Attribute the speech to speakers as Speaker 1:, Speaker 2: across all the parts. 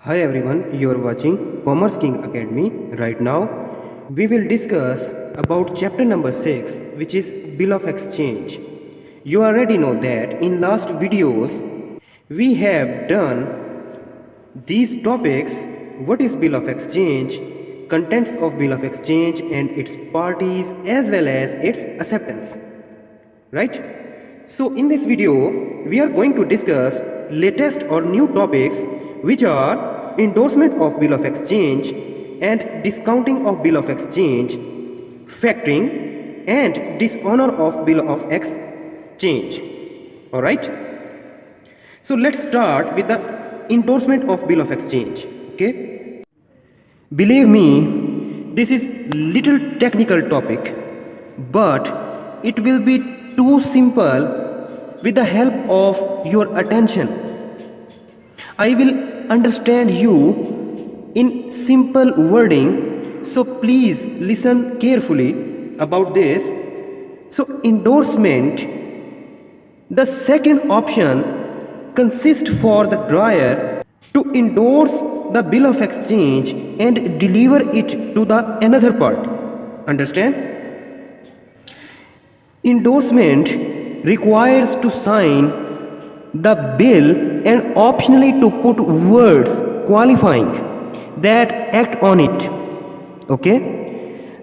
Speaker 1: Hi everyone, you are watching Commerce King Academy. Right now, we will discuss about chapter number 6, which is Bill of Exchange. You already know that in last videos, we have done these topics: what is Bill of Exchange, contents of Bill of Exchange and its parties as well as its acceptance. Right? So in this video, we are going to discuss latest or new topics which are endorsement of Bill of Exchange and discounting of Bill of Exchange, factoring and dishonor of Bill of Exchange. Alright? So let's start with the endorsement of Bill of Exchange. Okay? Believe me, this is little technical topic, but it will be too simple with the help of your attention. I will understand you in simple wording, so please listen carefully about this. So endorsement, the second option consists for the dryer to endorse the bill of exchange and deliver it to the another party. Understand? Endorsement requires to sign the bill and optionally to put words qualifying that act on it. Okay?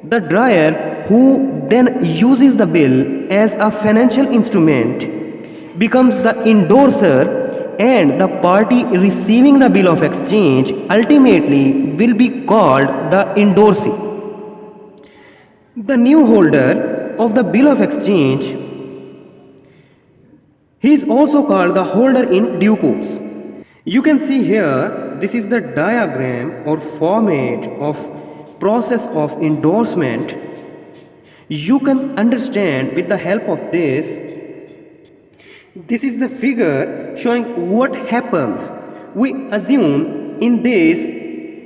Speaker 1: The dryer who then uses the bill as a financial instrument becomes the endorser, and the party receiving the bill of exchange ultimately will be called the endorsee. The new holder of the bill of exchange, he is also called the holder in due course. You can see here, this is the diagram or format of process of endorsement. You can understand with the help of this. This is the figure showing what happens. We assume in this,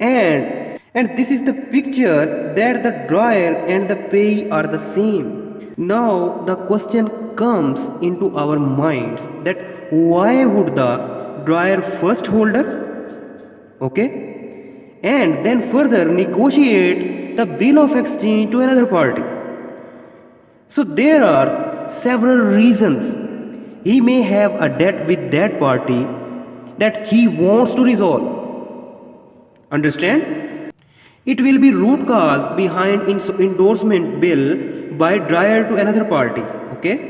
Speaker 1: and this is the picture that the dryer and the payee are the same. Now the question comes into our minds that why would the dryer first holder, okay, and then further negotiate the bill of exchange to another party? So there are several reasons. He may have a debt with that party that he wants to resolve. Understand? It will be root cause behind endorsement bill by dryer to another party. Okay?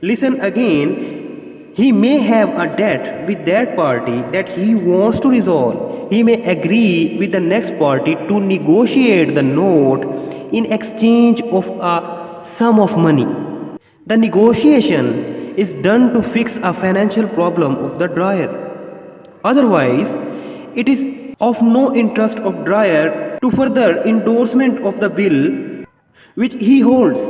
Speaker 1: Listen again. He may have a debt with that party that he wants to resolve. He may agree with the next party to negotiate the note in exchange of a sum of money. The negotiation is done to fix a financial problem of the dryer. Otherwise, it is of no interest of dryer to further endorsement of the bill which he holds.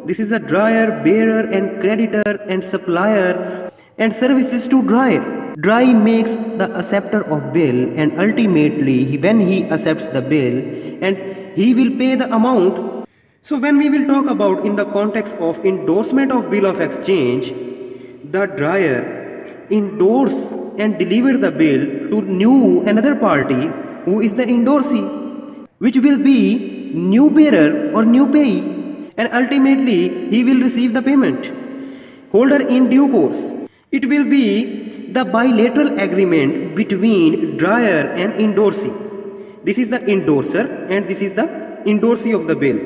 Speaker 1: This is a dryer, bearer and creditor and supplier and services to dryer. Dryer makes the acceptor of bill, and ultimately when he accepts the bill, and he will pay the amount. So when we will talk about in the context of endorsement of bill of exchange, the dryer endorse and deliver the bill to new another party who is the endorsee, which will be new bearer or new payee, and ultimately he will receive the payment. Holder in due course. It will be the bilateral agreement between dryer and endorsee. This is the endorser and this is the endorsee of the bill.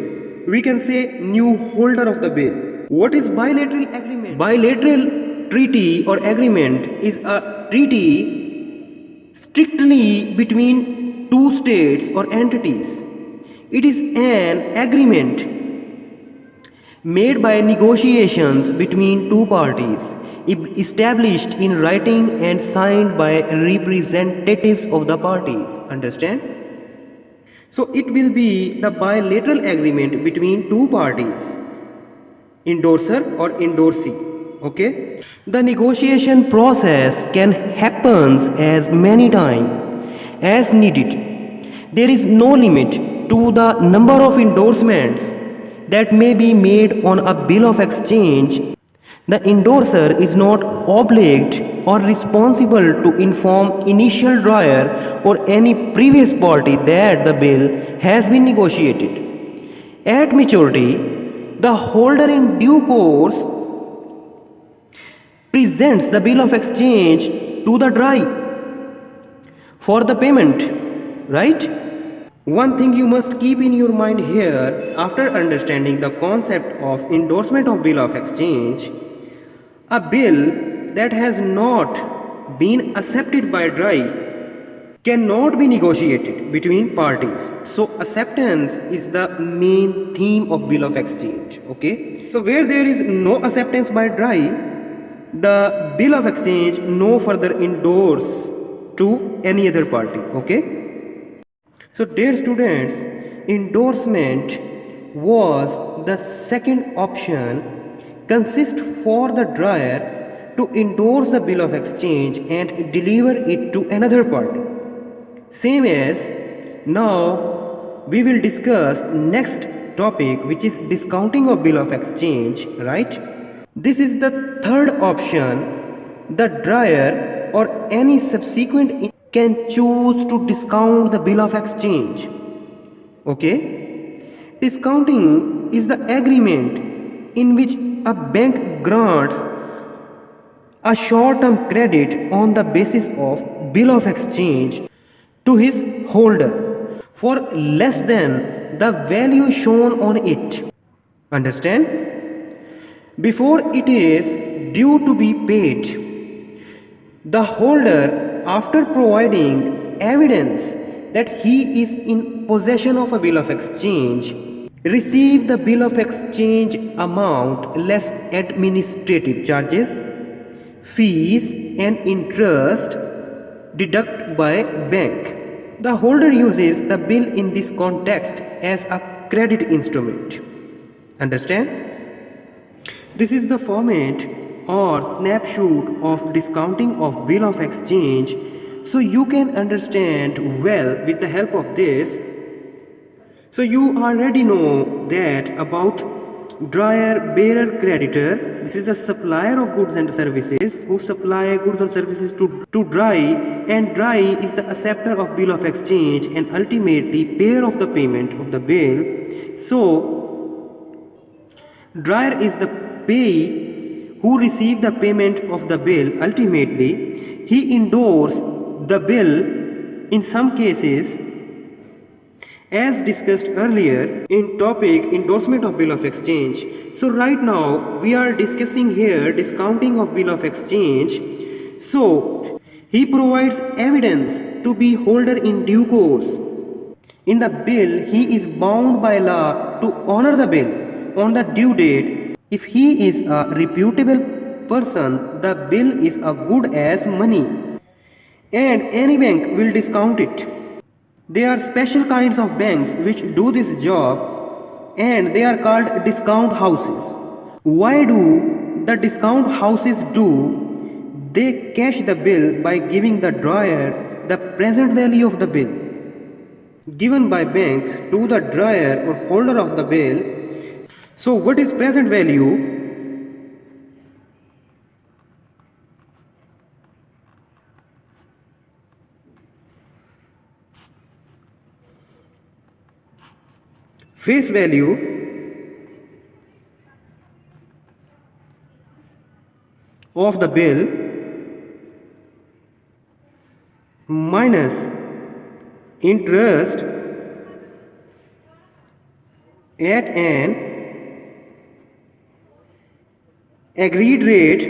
Speaker 1: We can say new holder of the bill. What is bilateral agreement? Bilateral treaty or agreement is a treaty strictly between two states or entities. It is an agreement made by negotiations between two parties, established in writing and signed by representatives of the parties. Understand? So it will be the bilateral agreement between two parties, endorser or endorsee. Okay? The negotiation process can happen as many times as needed. There is no limit to the number of endorsements that may be made on a bill of exchange. The endorser is not obliged or responsible to inform initial drawer or any previous party that the bill has been negotiated. At maturity, the holder in due course presents the bill of exchange to the drawer for the payment, right? One thing you must keep in your mind here after understanding the concept of endorsement of bill of exchange, a bill that has not been accepted by DRI cannot be negotiated between parties. So acceptance is the main theme of bill of exchange. Okay. So where there is no acceptance by DRI, the bill of exchange no further endorse to any other party. Okay. So dear students, endorsement was the second option consist for the drawer to endorse the bill of exchange and deliver it to another party. Same as now we will discuss next topic, which is discounting of bill of exchange, right? This is the third option. The drawer or any subsequent can choose to discount the bill of exchange. Okay? Discounting is the agreement in which a bank grants a short-term credit on the basis of bill of exchange to his holder for less than the value shown on it. Understand? Before it is due to be paid, the holder, after providing evidence that he is in possession of a bill of exchange, receive the bill of exchange amount less administrative charges, fees and interest deducted by bank. The holder uses the bill in this context as a credit instrument. Understand? This is the format or snapshot of discounting of bill of exchange, so you can understand well with the help of this. So you already know that about drawer, bearer, creditor. This is a supplier of goods and services who supply goods and services to DRI, and DRI is the acceptor of bill of exchange and ultimately payer of the payment of the bill. So drawer is the payee who receive the payment of the bill. Ultimately, he endorses the bill in some cases, as discussed earlier in topic endorsement of bill of exchange. So right now we are discussing here discounting of bill of exchange. So he provides evidence to be holder in due course. In the bill, he is bound by law to honor the bill on the due date. If he is a reputable person, the bill is as good as money, and any bank will discount it. There are special kinds of banks which do this job, and they are called discount houses. Why do the discount houses do? They cash the bill by giving the drawer the present value of the bill given by bank to the drawer or holder of the bill. So what is present value? Face value of the bill minus interest at an agreed rate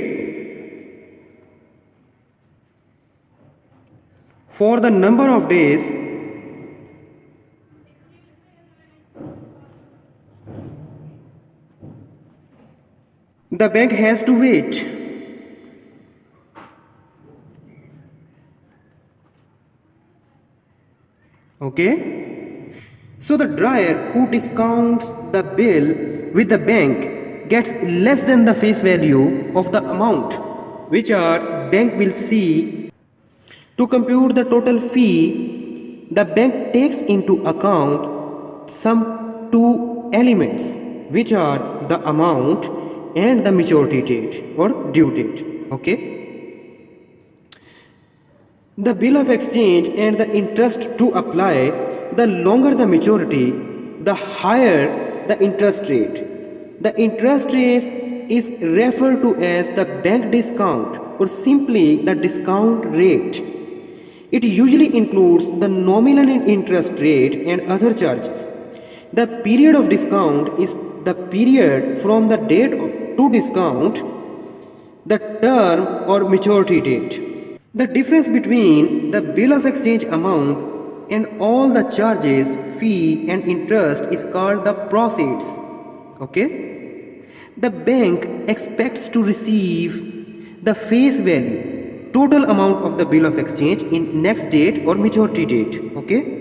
Speaker 1: for the number of days the bank has to wait. Okay? So the drawer who discounts the bill with the bank gets less than the face value of the amount which our bank will see. To compute the total fee, the bank takes into account some two elements, which are the amount and the maturity date or due date. Okay. The bill of exchange and the interest to apply, the longer the maturity, the higher the interest rate. The interest rate is referred to as the bank discount or simply the discount rate. It usually includes the nominal interest rate and other charges. The period of discount is the period from the date to discount, the term or maturity date. The difference between the bill of exchange amount and all the charges, fee and interest is called the proceeds. Okay? The bank expects to receive the face value, total amount of the bill of exchange in next date or maturity date. Okay?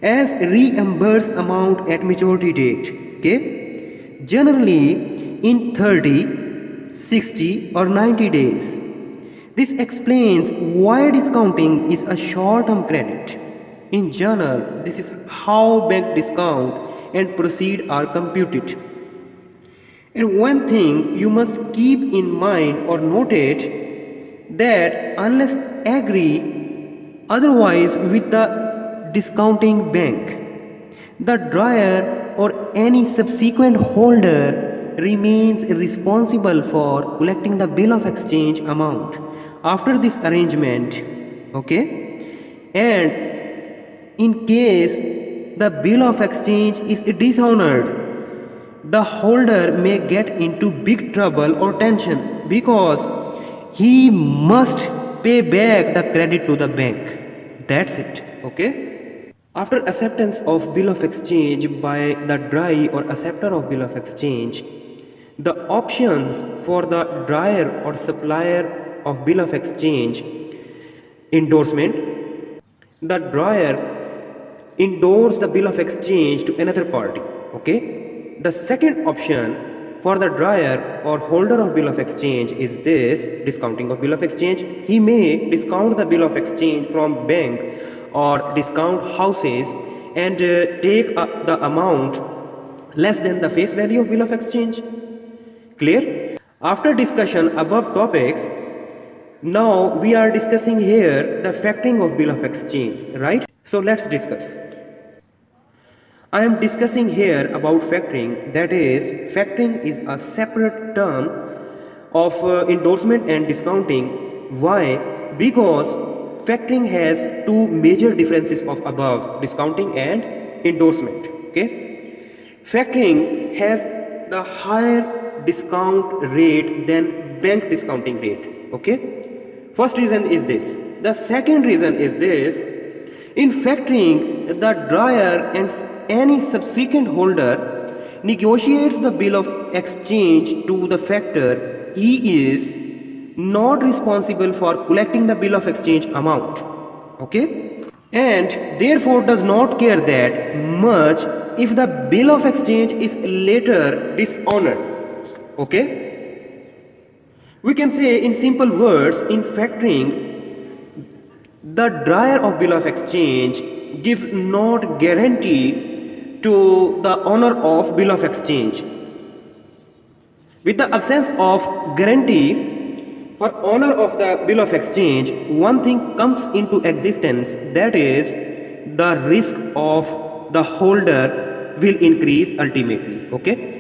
Speaker 1: As reimbursed amount at maturity date. Okay? Generally in 30, 60 or 90 days. This explains why discounting is a short-term credit. In general, this is how bank discount and proceed are computed. And one thing you must keep in mind or note it, that unless agree otherwise with the discounting bank, the dryer or any subsequent holder remains responsible for collecting the bill of exchange amount after this arrangement. Okay, and in case the bill of exchange is dishonored, the holder may get into big trouble or tension because he must pay back the credit to the bank. That's it. Okay. After acceptance of bill of exchange by the dry or acceptor of bill of exchange, the options for the dryer or supplier of bill of exchange: endorsement. The dryer endorse the bill of exchange to another party. Okay. The second option for the dryer or holder of bill of exchange is this: discounting of bill of exchange. He may discount the bill of exchange from bank or discount houses and take the amount less than the face value of bill of exchange. Clear? After discussion above topics, now we are discussing here the factoring of bill of exchange, right? So let's discuss. I am discussing here about factoring. That is, factoring is a separate term of endorsement and discounting. Why? Because factoring has two major differences of above, discounting and endorsement. Okay? Factoring has the higher discount rate than bank discounting rate. Okay? First reason is this. The second reason is this: in factoring, the dryer and any subsequent holder negotiates the bill of exchange to the factor. He is not responsible for collecting the bill of exchange amount. Okay? And therefore does not care that much if the bill of exchange is later dishonored. Okay? We can say in simple words, in factoring, the dryer of bill of exchange gives not guarantee to the owner of bill of exchange. With the absence of guarantee for owner of the bill of exchange, one thing comes into existence, that is, the risk of the holder will increase ultimately. Okay?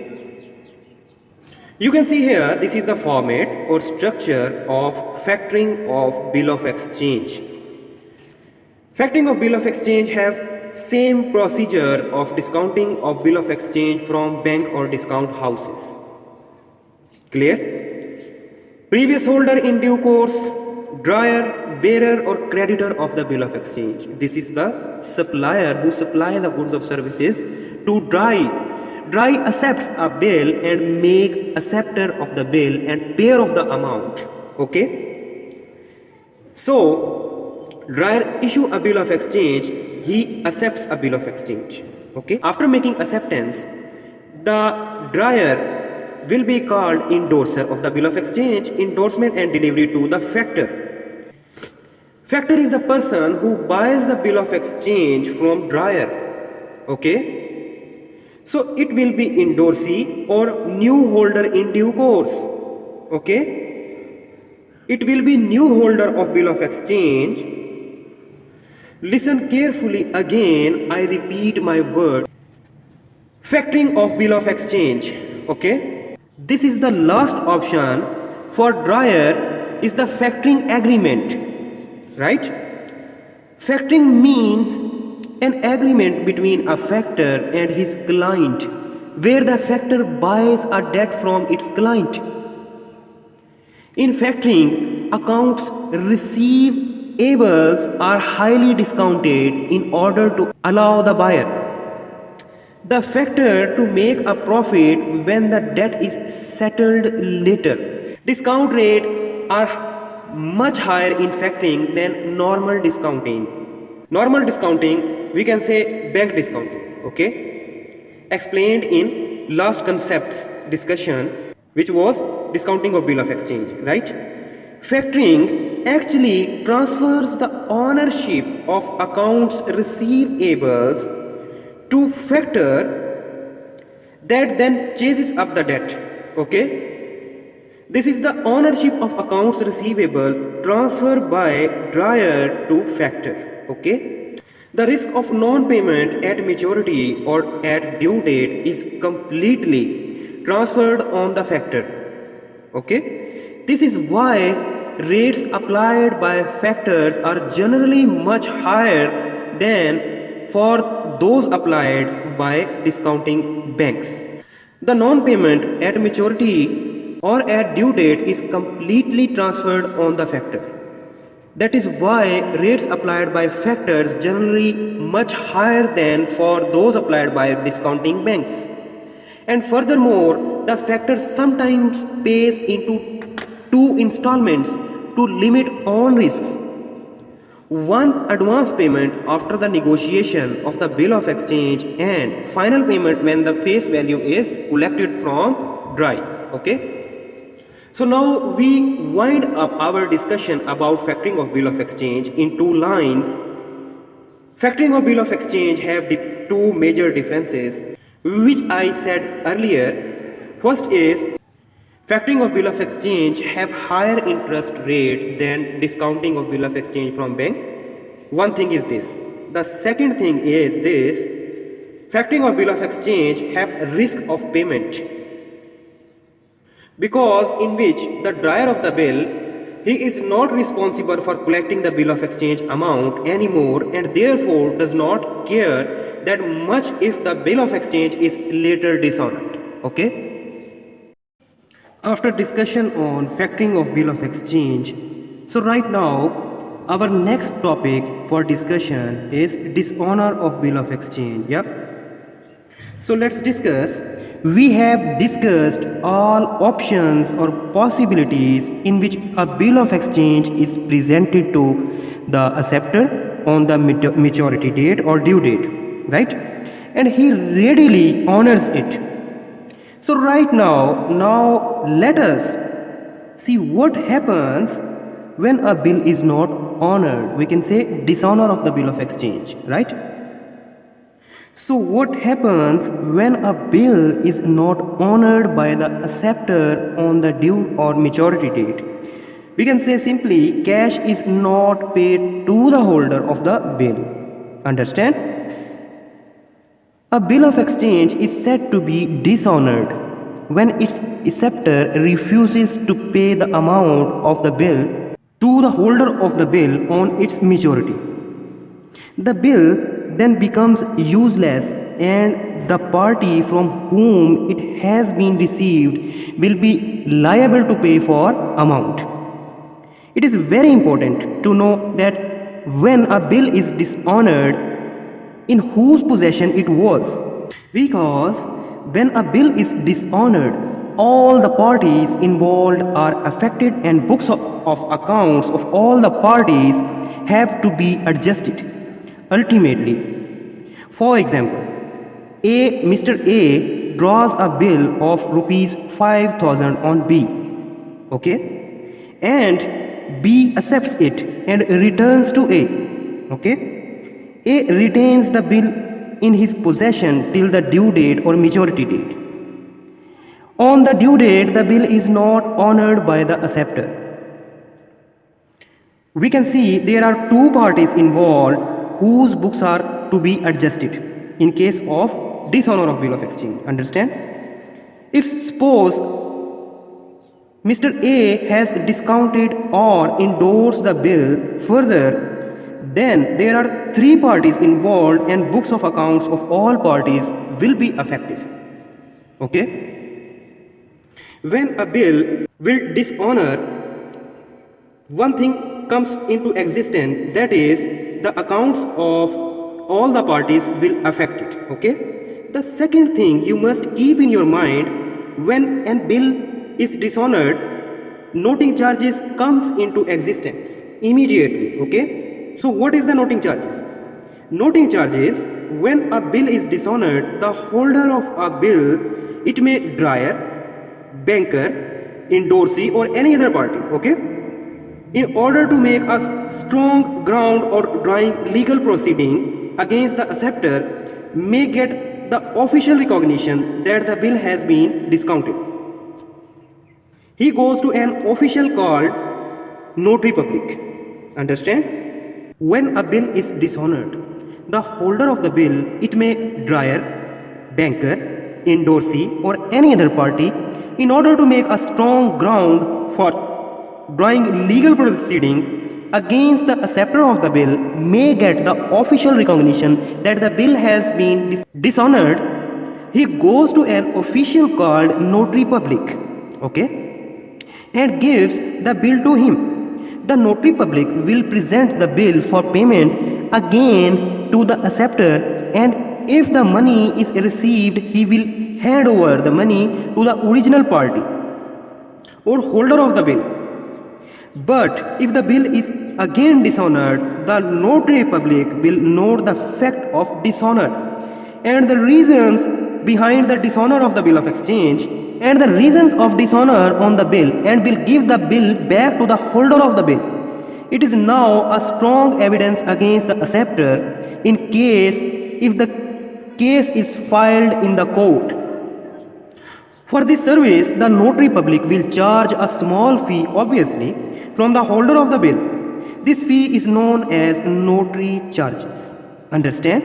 Speaker 1: You can see here, this is the format or structure of factoring of bill of exchange. Factoring of bill of exchange have same procedure of discounting of bill of exchange from bank or discount houses. Clear? Previous holder in due course, dryer, bearer or creditor of the bill of exchange. This is the supplier who supply the goods or services to dry. Dry accepts a bill and make acceptor of the bill and payer of the amount. Okay? So, dryer issue a bill of exchange, he accepts a bill of exchange. Okay? After making acceptance, the dryer will be called endorser of the bill of exchange, endorsement and delivery to the factor. Factor is the person who buys the bill of exchange from dryer. Okay? So it will be endorsee or new holder in due course. Okay. It will be new holder of bill of exchange. Listen carefully again. I repeat my word. Factoring of bill of exchange. Okay. This is the last option for dryer is the factoring agreement. Right? Factoring means an agreement between a factor and his client where the factor buys a debt from its client. In factoring, accounts receivables are highly discounted in order to allow the buyer, the factor, to make a profit when the debt is settled later. Discount rates are much higher in factoring than normal discounting. Normal discounting, we can say bank discounting, okay? Explained in last concepts discussion, which was discounting of bill of exchange, right? Factoring actually transfers the ownership of accounts receivables to factor that then chases up the debt, okay? This is the ownership of accounts receivables transferred by dryer to factor, okay? The risk of non-payment at maturity or at due date is completely transferred on the factor, okay? This is why rates applied by factors are generally much higher than for those applied by discounting banks. The non-payment at maturity or at due date is completely transferred on the factor. That is why rates applied by factors generally much higher than for those applied by discounting banks. And furthermore, the factor sometimes pays into two installments to limit on risks. One advance payment after the negotiation of the bill of exchange and final payment when the face value is collected from dry, okay? So now we wind up our discussion about factoring of bill of exchange in two lines. Factoring of bill of exchange have two major differences which I said earlier. First is factoring of bill of exchange have higher interest rate than discounting of bill of exchange from bank. One thing is this. The second thing is this. Factoring of bill of exchange have risk of payment, because in which the dryer of the bill, he is not responsible for collecting the bill of exchange amount anymore and therefore does not care that much if the bill of exchange is later dishonored, okay? After discussion on factoring of bill of exchange, so right now our next topic for discussion is dishonor of bill of exchange. Yeah. So let's discuss. We have discussed all options or possibilities in which a bill of exchange is presented to the acceptor on the maturity date or due date, right? And he readily honors it. So right now let us see what happens when a bill is not honored. We can say dishonor of the bill of exchange, right? So what happens when a bill is not honored by the acceptor on the due or maturity date? We can say simply cash is not paid to the holder of the bill. Understand? A bill of exchange is said to be dishonored when its acceptor refuses to pay the amount of the bill to the holder of the bill on its maturity. The bill then becomes useless and the party from whom it has been received will be liable to pay for amount. It is very important to know that when a bill is dishonored, in whose possession it was, because when a bill is dishonored, all the parties involved are affected and books of accounts of all the parties have to be adjusted. Ultimately, for example, Mr. A draws a bill of rupees 5,000 on B, okay, and B accepts it and returns to A, okay. A retains the bill in his possession till the due date or maturity date. On the due date, the bill is not honored by the acceptor. We can see there are two parties involved whose books are to be adjusted in case of dishonor of bill of exchange. Understand? If suppose Mr. A has discounted or endorsed the bill further, then there are three parties involved and books of accounts of all parties will be affected. Okay? When a bill will dishonor, one thing comes into existence, that is the accounts of all the parties will affect it. Okay? The second thing you must keep in your mind, when a bill is dishonored, noting charges comes into existence immediately. Okay? So what is the noting charges? Noting charges, when a bill is dishonored, the holder of a bill, it may dryer, banker, endorsee or any other party, okay, in order to make a strong ground or drawing legal proceeding against the acceptor, may get the official recognition that the bill has been discounted. He goes to an official called notary public. Understand? When a bill is dishonored, the holder of the bill, it may dryer, banker, endorsee or any other party, in order to make a strong ground for drawing legal proceeding against the acceptor of the bill, may get the official recognition that the bill has been dishonored, he goes to an official called notary public, okay, and gives the bill to him. The notary public will present the bill for payment again to the acceptor, and if the money is received, he will hand over the money to the original party or holder of the bill. But if the bill is again dishonored, the notary public will note the fact of dishonor and the reasons behind the dishonor of the bill of exchange and the reasons of dishonor on the bill, and will give the bill back to the holder of the bill. It is now a strong evidence against the acceptor in case if the case is filed in the court. For this service, the notary public will charge a small fee, obviously, from the holder of the bill. This fee is known as notary charges. Understand?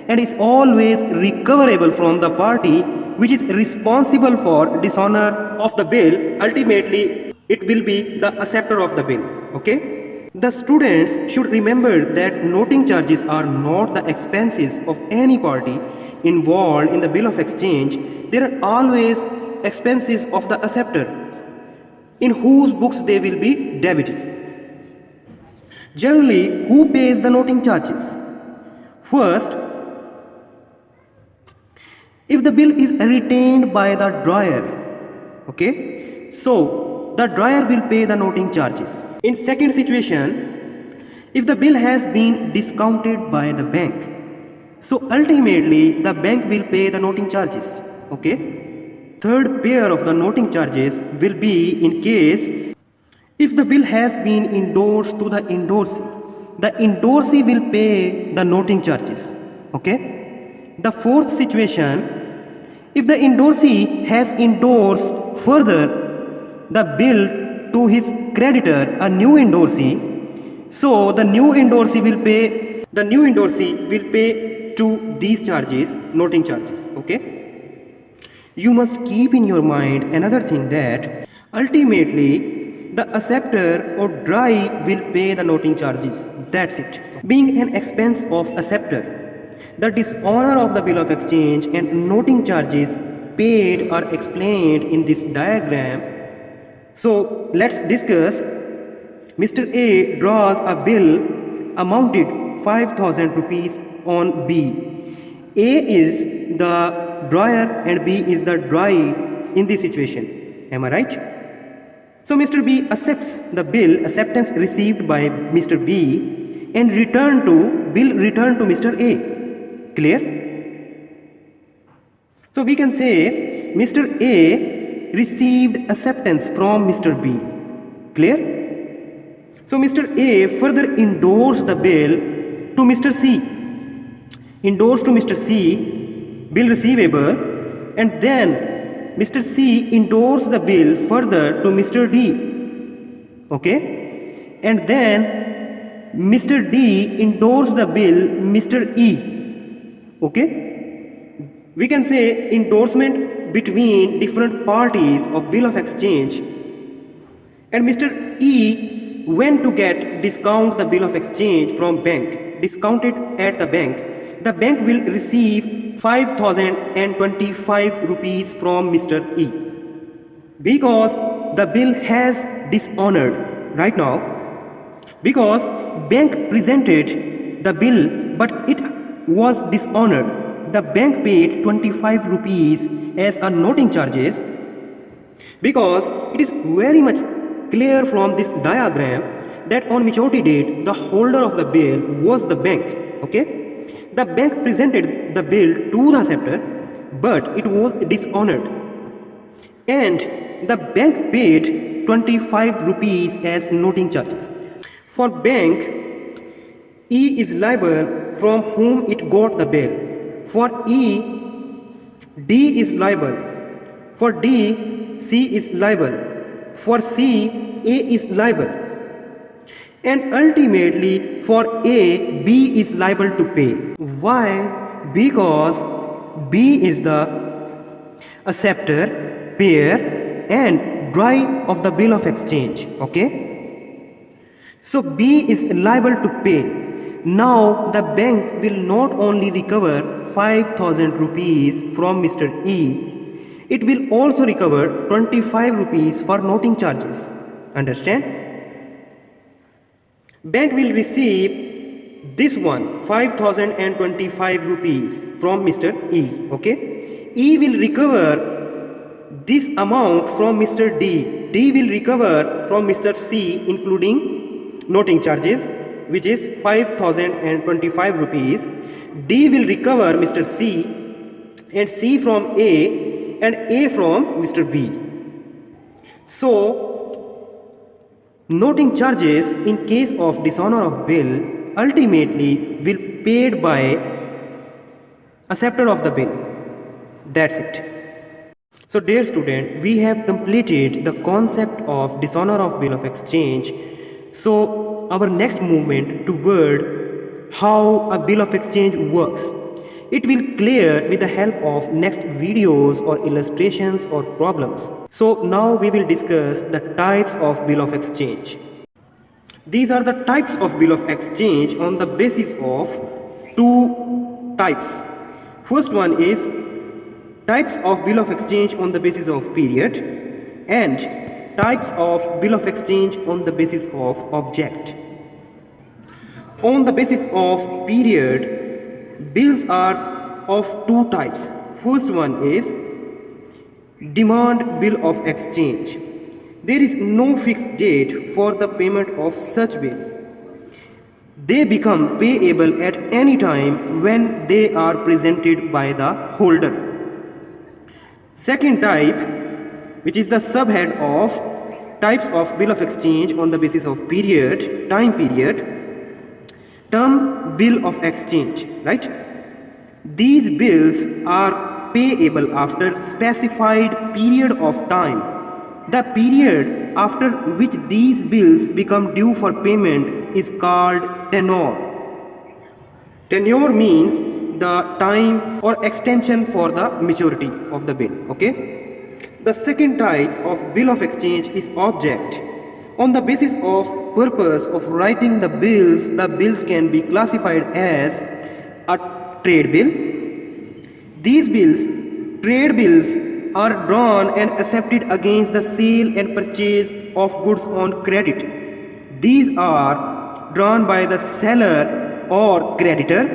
Speaker 1: And is always recoverable from the party which is responsible for dishonor of the bill. Ultimately, it will be the acceptor of the bill. Okay? The students should remember that noting charges are not the expenses of any party involved in the bill of exchange. There are always expenses of the acceptor in whose books they will be debited. Generally, who pays the noting charges? First, if the bill is retained by the drawer, okay, so the drawer will pay the noting charges. In second situation, if the bill has been discounted by the bank, so ultimately the bank will pay the noting charges. Okay. Third pair of the noting charges will be in case if the bill has been endorsed to the endorsee will pay the noting charges. Okay. The fourth situation, if the endorsee has endorsed further the bill to his creditor, a new endorsee, so the new endorsee will pay to these charges, noting charges. Okay. You must keep in your mind another thing, that ultimately the acceptor or dry will pay the noting charges. That's it. Being an expense of acceptor, the dishonor of the bill of exchange and noting charges paid are explained in this diagram. So let's discuss. Mr. A draws a bill amounted 5,000 rupees on B. A is the drawer and B is the dry in this situation. Am I right? So Mr. B accepts the bill, acceptance received by Mr. B, and returned to Mr. A. Clear? So we can say Mr. A received acceptance from Mr. B. Clear? So Mr. A further endorsed the bill to Mr. C. endorsed to Mr. C bill receivable, and then Mr. C endorsed the bill further to Mr. D. Okay, and then Mr. D endorsed the bill Mr. E. Okay, we can say endorsement between different parties of bill of exchange, and Mr. E went to get discount the bill of exchange from bank, discounted at the bank. The bank will receive 5,025 rupees from Mr. E because the bill has dishonored right now, because bank presented the bill but it was dishonored. The bank paid 25 rupees as a noting charges, because it is very much clear from this diagram that on maturity date the holder of the bill was the bank. Okay, the bank presented the bill to the acceptor but it was dishonored, and the bank paid 25 rupees as noting charges. For bank, E is liable from whom it got the bill. For E, D is liable. For D, C is liable. For C, A is liable. And ultimately for A, B is liable to pay. Why? Because B is the acceptor, payer and dry of the bill of exchange. Okay, so B is liable to pay. Now the bank will not only recover 5,000 rupees from Mr. E, it will also recover 25 rupees for noting charges. Understand? Bank will receive this one 5,025 rupees from Mr. E. Okay, E will recover this amount from Mr. D. D will recover from Mr. C including noting charges, which is 5,025 rupees. D will recover Mr. C, and C from A, and A from Mr. B. So noting charges in case of dishonor of bill ultimately will paid by acceptor of the bill. That's it. So dear student, we have completed the concept of dishonor of bill of exchange. So our next movement toward how a bill of exchange works, it will clear with the help of next videos or illustrations or problems. So now we will discuss the types of bill of exchange. These are the types of bill of exchange on the basis of two types. First one is types of bill of exchange on the basis of period, and types of bill of exchange on the basis of object. On the basis of period, bills are of two types. First one is demand bill of exchange. There is no fixed date for the payment of such bill. They become payable at any time when they are presented by the holder. Second type, which is the subhead of types of bill of exchange on the basis of period, time period, term bill of exchange, right? These bills are payable after specified period of time. The period after which these bills become due for payment is called tenure. Tenure means the time or extension for the maturity of the bill. Okay. The second type of bill of exchange is object. On the basis of purpose of writing the bills can be classified as a trade bill. These bills, trade bills, are drawn and accepted against the sale and purchase of goods on credit. These are drawn by the seller or creditor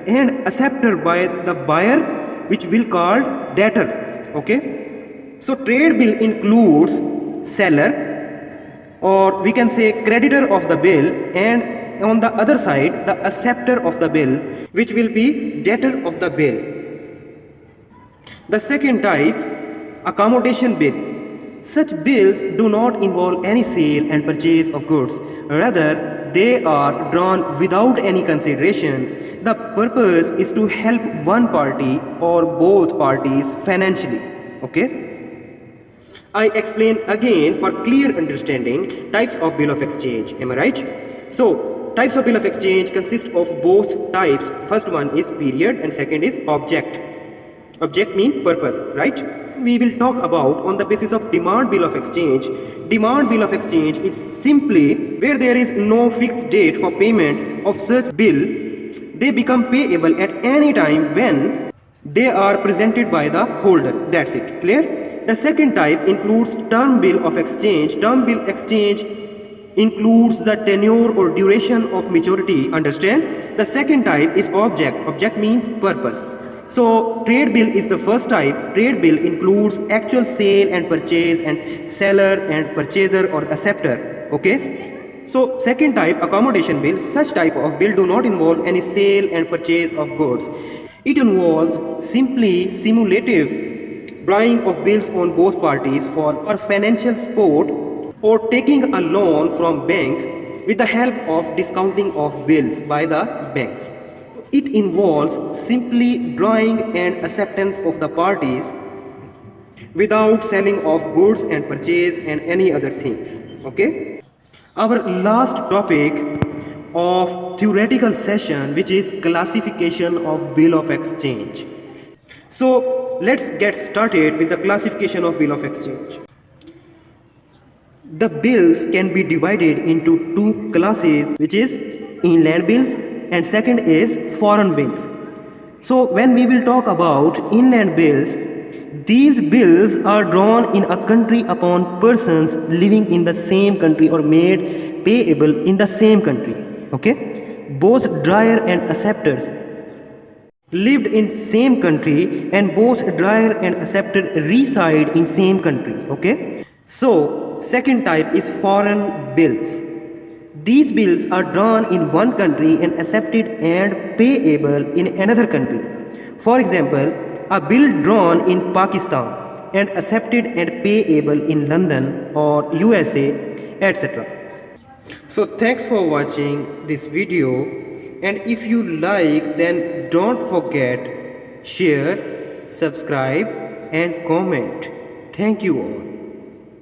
Speaker 1: and accepted by the buyer, which will called debtor. Okay. So trade bill includes seller, or we can say creditor of the bill, and on the other side the acceptor of the bill, which will be debtor of the bill. The second type, accommodation bill. Such bills do not involve any sale and purchase of goods. Rather, they are drawn without any consideration. The purpose is to help one party or both parties financially. Okay? I explain again for clear understanding types of bill of exchange. Am I right? So, types of bill of exchange consist of both types. First one is period and second is object. Object means purpose, right? We will talk about on the basis of demand bill of exchange. Demand bill of exchange is simply where there is no fixed date for payment of such bill. They become payable at any time when they are presented by the holder. That's it. Clear? The second type includes term bill of exchange. Term bill exchange includes the tenure or duration of maturity. Understand? The second type is object. Object means purpose. So trade bill is the first type. Trade bill includes actual sale and purchase and seller and purchaser or acceptor. Okay? So second type, accommodation bill. Such type of bill do not involve any sale and purchase of goods. It involves simply simulative drawing of bills on both parties for financial support or taking a loan from bank with the help of discounting of bills by the banks. It involves simply drawing and acceptance of the parties without selling of goods and purchase and any other things. Okay? Our last topic of theoretical session, which is classification of bill of exchange. So let's get started with the classification of bill of exchange. The bills can be divided into two classes, which is inland bills and second is foreign bills. So when we will talk about inland bills, these bills are drawn in a country upon persons living in the same country or made payable in the same country. Okay? Both drawer and acceptors lived in same country and both drawer and acceptor reside in same country. Okay? So second type is foreign bills. These bills are drawn in one country and accepted and payable in another country. For example, a bill drawn in Pakistan and accepted and payable in London or USA, etc. So thanks for watching this video, and if you like, then don't forget share, subscribe and comment. Thank you all.